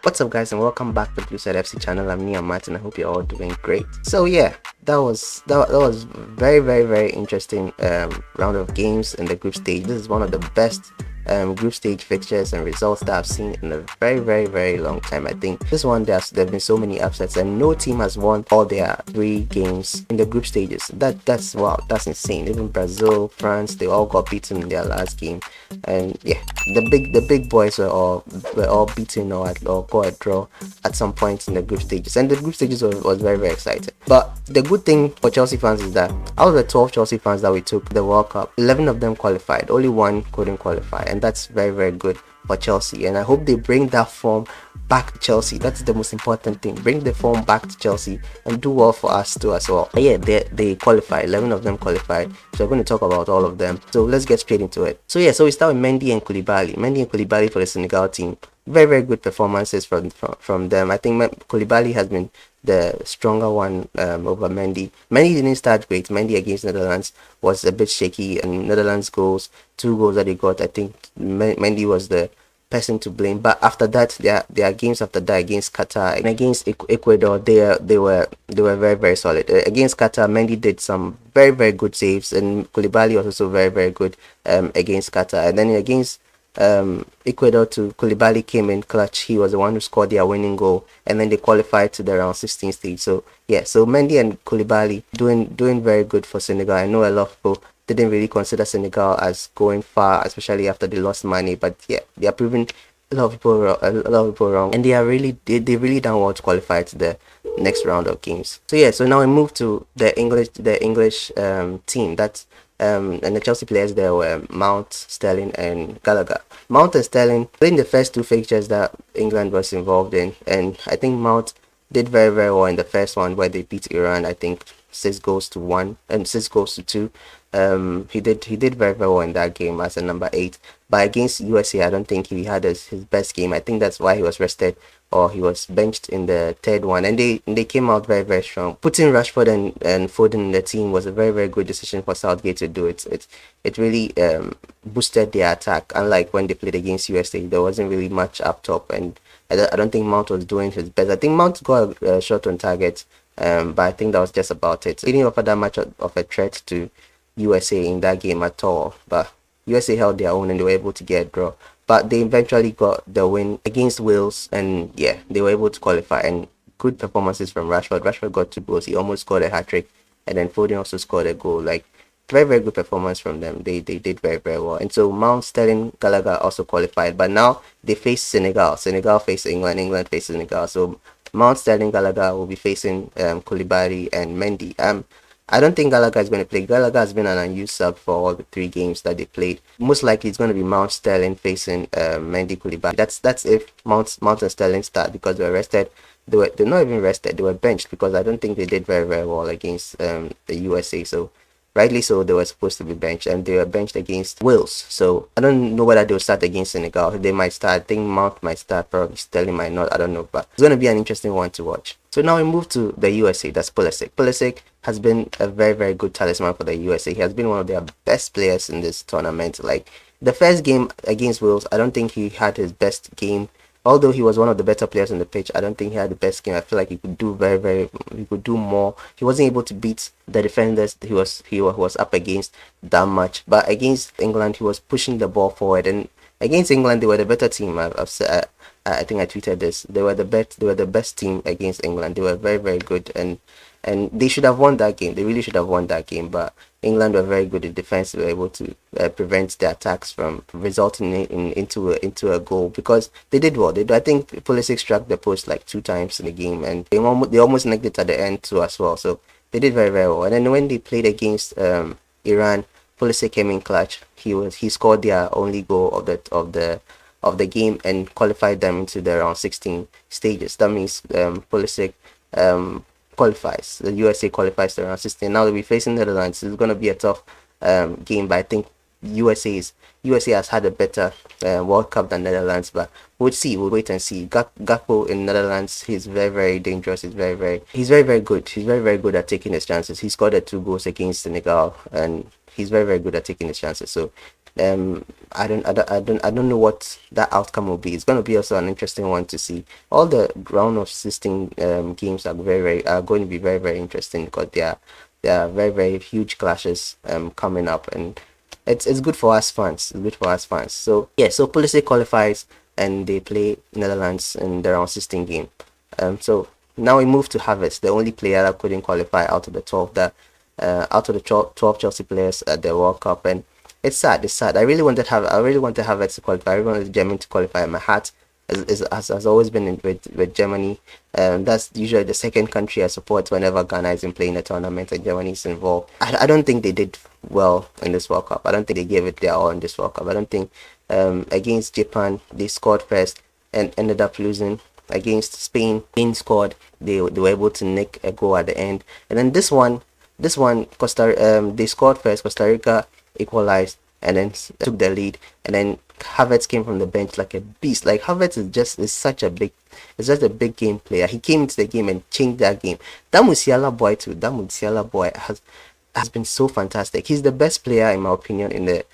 What's up, guys, and welcome back to Blue Side FC channel. I'm Nia Martin. I hope you're all doing great. So yeah, that was very interesting round of games in the group stage. This is one of the best group stage fixtures and results that I've seen in a very long time. I think this one there've been so many upsets, and no team has won all their 3 games in the group stages. That's wow, that's insane. Even Brazil, France, they all got beaten in their last game, and yeah, the big boys were all beaten or got a draw at some point in the group stages, and the group stages was very exciting. But the good thing for Chelsea fans is that out of the 12 Chelsea fans that we took the World Cup, 11 of them qualified. Only one couldn't qualify, and that's very good for Chelsea. And I hope they bring that form back to Chelsea. That's the most important thing. Bring the form back to Chelsea and do well for us too as well. But yeah, they qualified. 11 of them qualified. So we're going to talk about all of them. So let's get straight into it. So yeah, so we start with Mendy and Koulibaly. Mendy and Koulibaly for the Senegal team. Very good performances from them. I think Koulibaly has been the stronger one over Mendy. Mendy didn't start great. Mendy against Netherlands was a bit shaky, and Netherlands goals, 2 goals that they got, I think Mendy was the person to blame. But after that, their games after that against Qatar and against Ecuador, they were very solid. Against Qatar, Mendy did some very good saves, and Koulibaly was also very good against Qatar. And then against Ecuador, to Koulibaly came in clutch. He was the one who scored their winning goal, and then they qualified to the round 16 stage. So yeah, so Mendy and Koulibaly doing very good for Senegal. I know a lot of people didn't really consider Senegal as going far, especially after they lost money, but yeah, they are proving a lot of people wrong, and they really done well to qualify to the next round of games. So yeah, so now we move to the English team. That's and the Chelsea players there were Mount, Sterling, and Gallagher. Mount and Sterling played in the first 2 fixtures that England was involved in, and I think Mount did very well in the first one where they beat Iran. I think 6 goals to 1 and 6 goals to 2. He did very well in that game as a number 8. But against USA, I don't think he had his best game. I think that's why he was rested, or he was benched in the 3rd one, and they came out very strong. Putting Rashford and Foden in the team was a very good decision for Southgate to do. It really boosted their attack. Unlike when they played against USA, there wasn't really much up top, and I don't think Mount was doing his best. I think Mount got a shot on target, but I think that was just about it. He didn't offer that much of a threat to USA in that game at all, but USA held their own and they were able to get a draw. But they eventually got the win against Wales, and yeah, they were able to qualify. And good performances from Rashford. Rashford got 2 goals. He almost scored a hat-trick, and then Foden also scored a goal. Like, very good performance from them. They did very well. And so Mount, Sterling, Gallagher also qualified, but now they face Senegal. Senegal face England. England face Senegal. So Mount, Sterling, Gallagher will be facing Koulibaly and Mendy. I don't think Gallagher is going to play. Gallagher has been an unused sub for all the 3 games that they played. Most likely it's going to be Mount, Sterling facing Mendy, Koulibaly. That's if Mount and Sterling start, because they were rested. They're not even rested. They were benched because I don't think they did very well against the USA. So rightly so, they were supposed to be benched, and they were benched against Wales. So I don't know whether they'll start against Senegal. They might start. I think Mount might start. Probably Sterling might not. I don't know, but it's going to be an interesting one to watch. So now we move to the USA. That's Pulisic. Pulisic has been a very good talisman for the USA. He has been one of their best players in this tournament. Like, the first game against Wales, I don't think he had his best game. Although he was one of the better players on the pitch, I don't think he had the best game. I feel like he could do he could do more. He wasn't able to beat the defenders he was up against that much. But against England, he was pushing the ball forward, and against England, they were the better team. I've said, I think I tweeted this. They were the best team against England. They were very good, and they should have won that game. They really should have won that game, but England were very good in defense. They were able to prevent the attacks from resulting into a goal, because they did well. I think Pulisic struck the post like 2 times in the game, and they almost nicked it at the end too as well. So they did very well. And then when they played against Iran, Pulisic came in clutch. He scored their only goal of the game and qualified them into the round 16 stages. That means Pulisic qualifies. The USA qualifies to round 16. Now they'll be facing Netherlands. It's going to be a tough game, but I think USA has had a better World Cup than Netherlands, but we'll see. We'll wait and see. Gakpo in Netherlands, he's very dangerous. He's very good. He's very good at taking his chances. He scored 2 goals against Senegal, and he's very good at taking his chances. So I don't know what that outcome will be. It's going to be also an interesting one to see. All the round of 16 games are are going to be very interesting because there are very huge clashes coming up, and it's good for us fans. It's good for us fans. So yeah, so Pulisic qualifies and they play Netherlands in the round 16 game. So now we move to Havertz, the only player that couldn't qualify out of the 12 that out of the 12 Chelsea players at the World Cup, and it's sad. It's sad. I really wanted Havertz to qualify. I really wanted Germany to qualify. My heart has always been with Germany. That's usually the second country I support whenever Ghana is in playing a tournament and Germany is involved. I don't think they did well in this World Cup. I don't think they gave it their all in this World Cup. I don't think against Japan they scored first and ended up losing. Against Spain scored. They were able to nick a goal at the end, and then this one they scored first. Costa Rica equalized and then took the lead, and then Havertz came from the bench like a beast. Like Havertz is just a big game player. He came into the game and changed that game. That Musiala boy too. That Musiala boy has been so fantastic. He's the best player in my opinion in the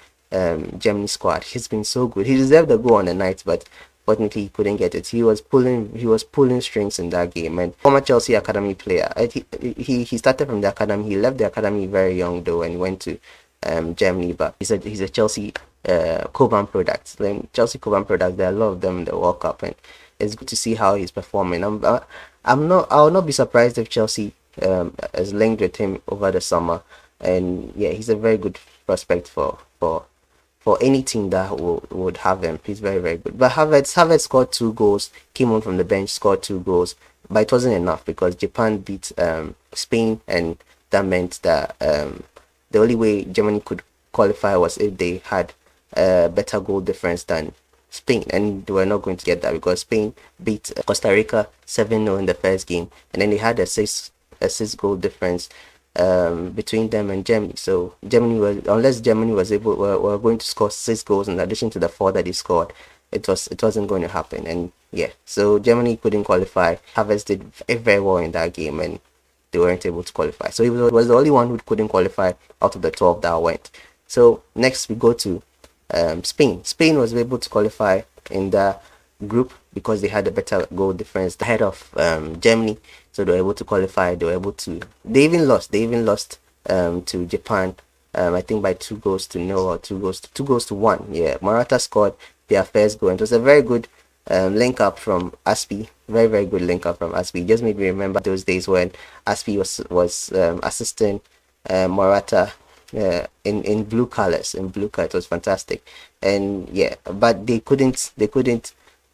Germany squad. He's been so good. He deserved the goal on the night, but fortunately he couldn't get it. He was pulling strings in that game. And former Chelsea academy player. He started from the academy. He left the academy very young though and went to Germany, but he's a Chelsea Coban product. Then Chelsea Coban product. There are a lot of them in the World Cup, and it's good to see how he's performing. I'll not be surprised if Chelsea is linked with him over the summer. And yeah, he's a very good prospect for any team that would have him. He's very good. But Havertz scored 2 goals, came on from the bench, scored 2 goals, but it wasn't enough because Japan beat Spain, and that meant that the only way Germany could qualify was if they had a better goal difference than Spain, and they were not going to get that because Spain beat Costa Rica 7-0 in the first game, and then they had a six goal difference between them and Germany. So unless Germany were going to score 6 goals in addition to the 4 that they scored, it wasn't going to happen. And yeah, so Germany couldn't qualify. Havertz did very well in that game, and they weren't able to qualify. So he was the only one who couldn't qualify out of the 12 that went. So next we go to Spain. Spain was able to qualify in the group because they had a better goal difference ahead of Germany, so they were able to qualify. They even lost to Japan, I think by 2-0 or 2-1. Yeah, Morata scored their first goal, and it was a very good link up from Aspi. Very good link up from Aspi. Just made me remember those days when Aspi was assisting Morata in blue colors. In blue colors, it was fantastic. And yeah, but they couldn't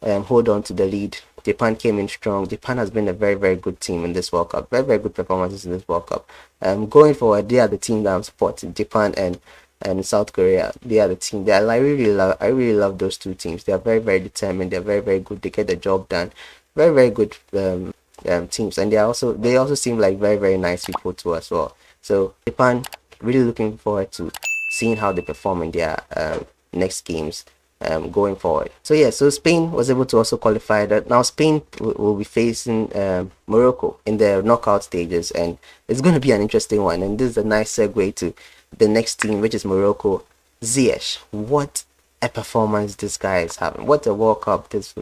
hold on to the lead. Japan came in strong. Japan has been a very good team in this World Cup. Very good performances in this World Cup. Going forward, they are the team that I'm supporting. Japan and South Korea. They are the team. I really love those two teams. They are very determined. They are very good. They get the job done. Very good teams, and they also seem like very nice people too as well. So Japan, really looking forward to seeing how they perform in their next games going forward. So yeah, so Spain was able to also qualify. That now Spain will be facing Morocco in the knockout stages, and it's going to be an interesting one. And this is a nice segue to the next team, which is Morocco. Ziyech, what a performance this guy is having! What a World Cup this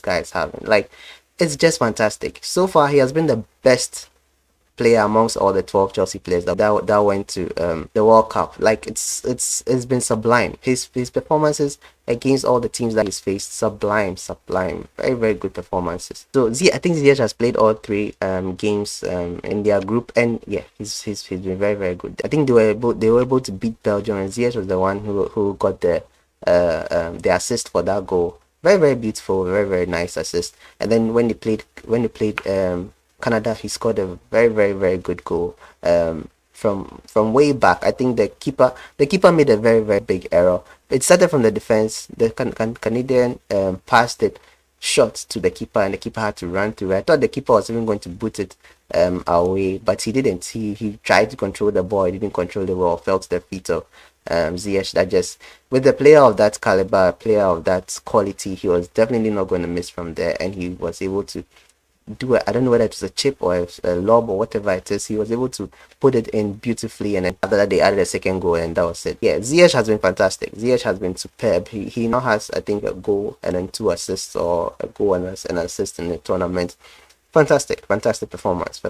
guy is having! Like, it's just fantastic. So far, he has been the best player amongst all the 12 Chelsea players that went to the World Cup. Like, it's been sublime. His performances against all the teams that he's faced, sublime. Very good performances. So I think Ziyech has played all 3 games in their group, and yeah, he's been very good. I think they were able to beat Belgium, and Ziyech was the one who got the assist for that goal. Very beautiful, very nice assist. And then when they played Canada, he scored a very good goal from way back. I think the keeper made a very big error. It started from the defense. The Canadian passed it short to the keeper, and the keeper had to run through. I thought the keeper was even going to boot it away, but he didn't. He tried to control the ball. He didn't control the ball. Felt the feet of Ziyech. That just, with a player of that caliber, a player of that quality, he was definitely not going to miss from there, and he was able to do it. I don't know whether it's a chip or a lob or whatever it is. He was able to put it in beautifully, and then after that they added a second goal, and that was it. Yeah, Ziyech has been fantastic. Ziyech has been superb. He now has, I think, a goal and then 2 assists, or a goal and an assist in the tournament. Fantastic performance.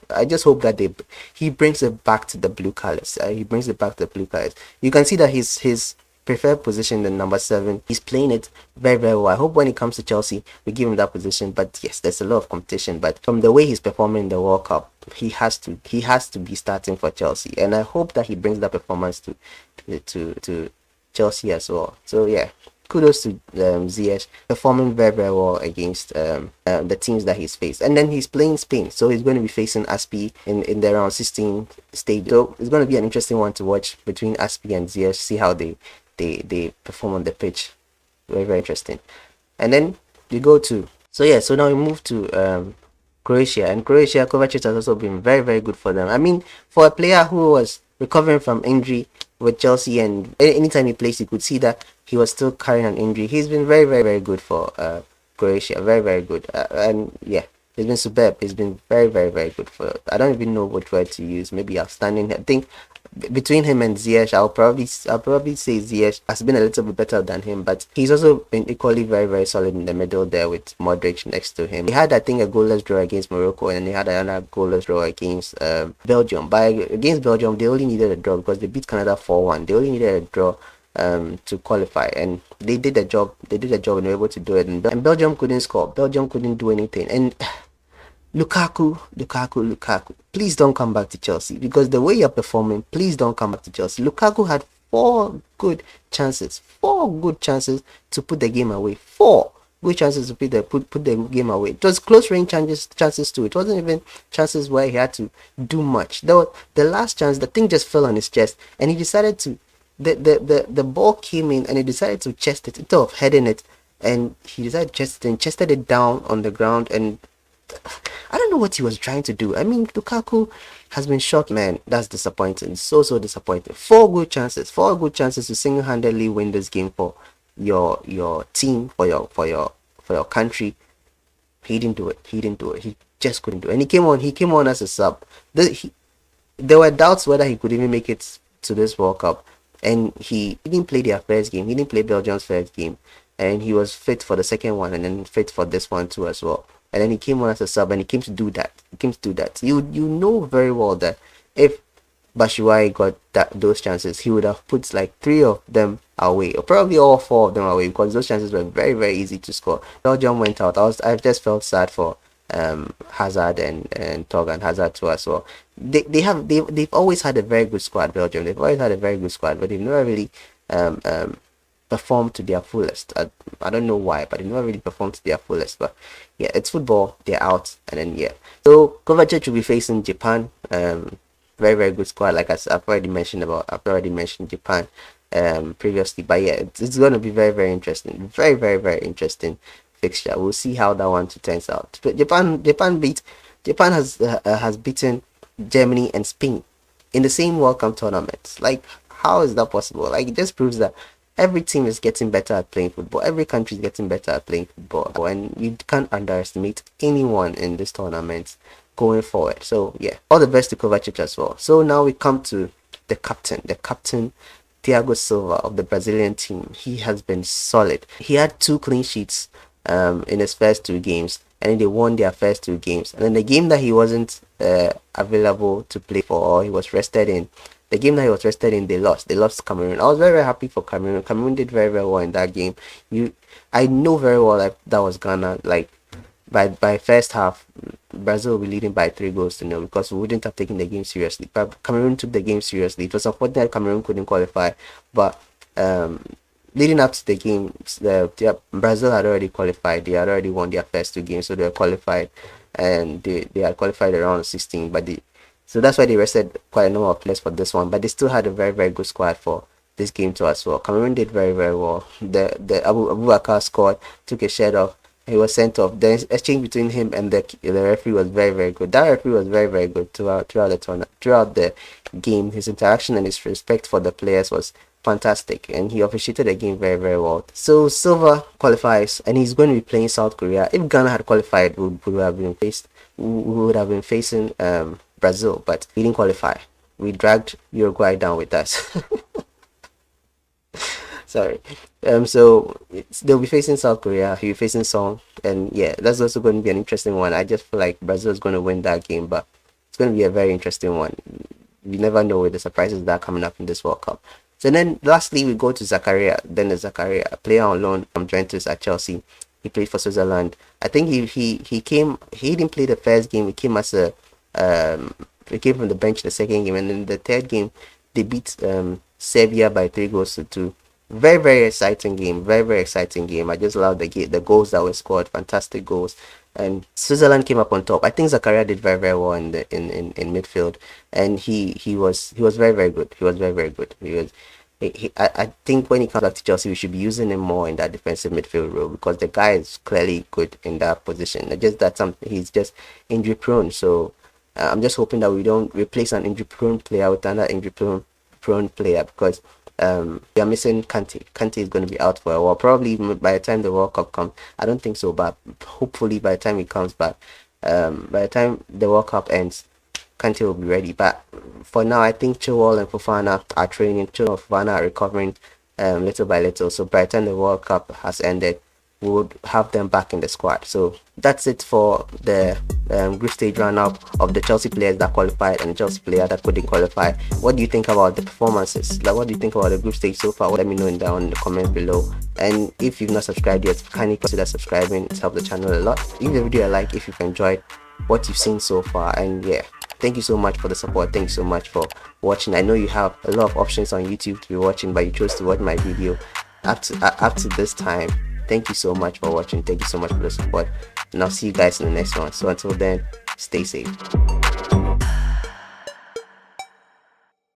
I just hope that he brings it back to the blue colors. He brings it back to the blue colors. You can see that his preferred position, the number 7, he's playing it very well. I hope when it comes to Chelsea, we give him that position. But yes, there's a lot of competition. But from the way he's performing in the World Cup, he has to be starting for Chelsea, and I hope that he brings that performance to Chelsea as well. So yeah, kudos to Ziyech, performing very well against the teams that he's faced. And then he's playing Spain, so he's going to be facing Aspi in the round 16 stage. So it's going to be an interesting one to watch between Aspi and Ziyech, see how they perform on the pitch. Very interesting. And then you go to, so now we move to Croatia. And Croatia, Kovacic has also been very good for them. I mean, for a player who was recovering from injury with Chelsea, and anytime he plays, you could see that he was still carrying an injury. He's been very good for Croatia. Very good. And yeah, he's been superb. He's been very good for. I don't even know what word to use. Maybe outstanding. I think between him and Ziyech, I'll probably say Ziyech has been a little bit better than him, but he's also been equally very solid in the middle there with Modric next to him. He had, I think, a goalless draw against Morocco, and then he had another goalless draw against Belgium. But against Belgium, they only needed a draw because they beat Canada 4-1. They only needed a draw to qualify, and they did the job. And they were able to do it. And Belgium couldn't score. Belgium couldn't do anything. And Lukaku, please don't come back to Chelsea, because the way you're performing, please don't come back to Chelsea. Lukaku had 4 good chances to put the game away. 4 good chances to put the game away. It was close range chances too. It wasn't even chances where he had to do much. The last chance, the thing just fell on his chest, and he decided to. The ball came in, and he decided to chest it instead of heading it, and he decided to chest it and chested it down on the ground, and I don't know what he was trying to do. I mean, Lukaku has been shot, man. That's disappointing. So disappointing. 4 good chances to single-handedly win this game for your team, for your country. He didn't do it. He just couldn't do it. And he came on as a sub. There were doubts whether he could even make it to this World Cup, and he didn't play their first game. He didn't play Belgium's first game, and he was fit for the second one, and then fit for this one too as well. And then he came on as a sub, and he came to do that. You know very well that if Batshuayi got those chances, he would have put like 3 of them away, or probably all 4 of them away, because those chances were very easy to score. Belgium went out. I just felt sad for Hazard and Torgan Hazard too as well. They've always had a very good squad. Belgium, they've always had a very good squad, but they've never really perform to their fullest. I don't know why, but they never really performed to their fullest. But yeah, it's football. They're out, and then yeah. So Kovacic will be facing Japan. Very good squad. Like I've already mentioned Japan previously. But yeah, it's going to be very interesting. Very interesting fixture. We'll see how that one turns out. But Japan has beaten Germany and Spain in the same World Cup tournament. Like, how is that possible? Like, it just proves that every team is getting better at playing football. Every country is getting better at playing football, and you can't underestimate anyone in this tournament going forward. So yeah, all the best to Kovacic as well. So now we come to the captain Thiago Silva of the Brazilian team. He has been solid. He had 2 clean sheets in his first 2 games, and then they won their first 2 games. And then the game that he wasn't available to play for, or he was rested in, the game that he was rested in, they lost. They lost Cameroon. I was very happy for Cameroon. Cameroon did very well in that game. I know very well that was Ghana. Like, by first half, Brazil will be leading by 3-0 because we wouldn't have taken the game seriously. But Cameroon took the game seriously. It was unfortunate Cameroon couldn't qualify, but leading up to the game, Brazil had already qualified. They had already won their first 2 games, so they were qualified, and they had qualified around 16. So that's why they rested quite a number of players for this one. But they still had a very good squad for this game too as well. Cameroon did very well. The Abubakar scored, took a shirt off. He was sent off. The exchange between him and the referee was very good. That referee was very good throughout the tournament, throughout the game. His interaction and his respect for the players was fantastic, and he officiated the game very, very well. So Silva qualifies, and he's going to be playing South Korea. If Ghana had qualified, we would have been facing Brazil, but we didn't qualify. We dragged Uruguay down with us. Sorry. So they'll be facing South Korea. He'll be facing Song, and yeah, that's also going to be an interesting one. I just feel like Brazil is going to win that game, but it's going to be a very interesting one. You never know with the surprises that are coming up in this World Cup. So then, lastly, we go to Zakaria. Then the Zakaria, a player on loan from Juventus at Chelsea. He played for Switzerland. I think he came. He didn't play the first game. He came as a he came from the bench the second game, and then the third game they beat Serbia by 3 goals to 2. Very, very exciting game. Very, very exciting game. I just love the goals that were scored. Fantastic goals. And Switzerland came up on top. I think Zakaria did very, very well in the in midfield, and he was very, very good. He was very, very good. I think when he comes back to Chelsea, we should be using him more in that defensive midfield role, because the guy is clearly good in that position. Just that he's just injury prone. So I'm just hoping that we don't replace an injury prone player with another injury prone player, because we are missing Kante. Kante is going to be out for a while. Probably by the time the World Cup comes. I don't think so, but hopefully by the time he comes back, by the time the World Cup ends, Kante will be ready. But for now, I think Chilwell and Fofana are training. Chilwell and Fofana are recovering little by little. So by the time the World Cup has ended, we would have them back in the squad. So that's it for the group stage roundup of the Chelsea players that qualified and the Chelsea player that couldn't qualify. What do you think about the performances? Like, what do you think about the group stage so far? Let me know down in the comments below. And if you've not subscribed yet, kindly consider subscribing. It's helped the channel a lot. Give the video a like if you've enjoyed what you've seen so far. And yeah, thank you so much for the support. Thank you so much for watching. I know you have a lot of options on YouTube to be watching, but you chose to watch my video up to this time. Thank you so much for watching. Thank you so much for the support, and I'll see you guys in the next one. So until then, stay safe.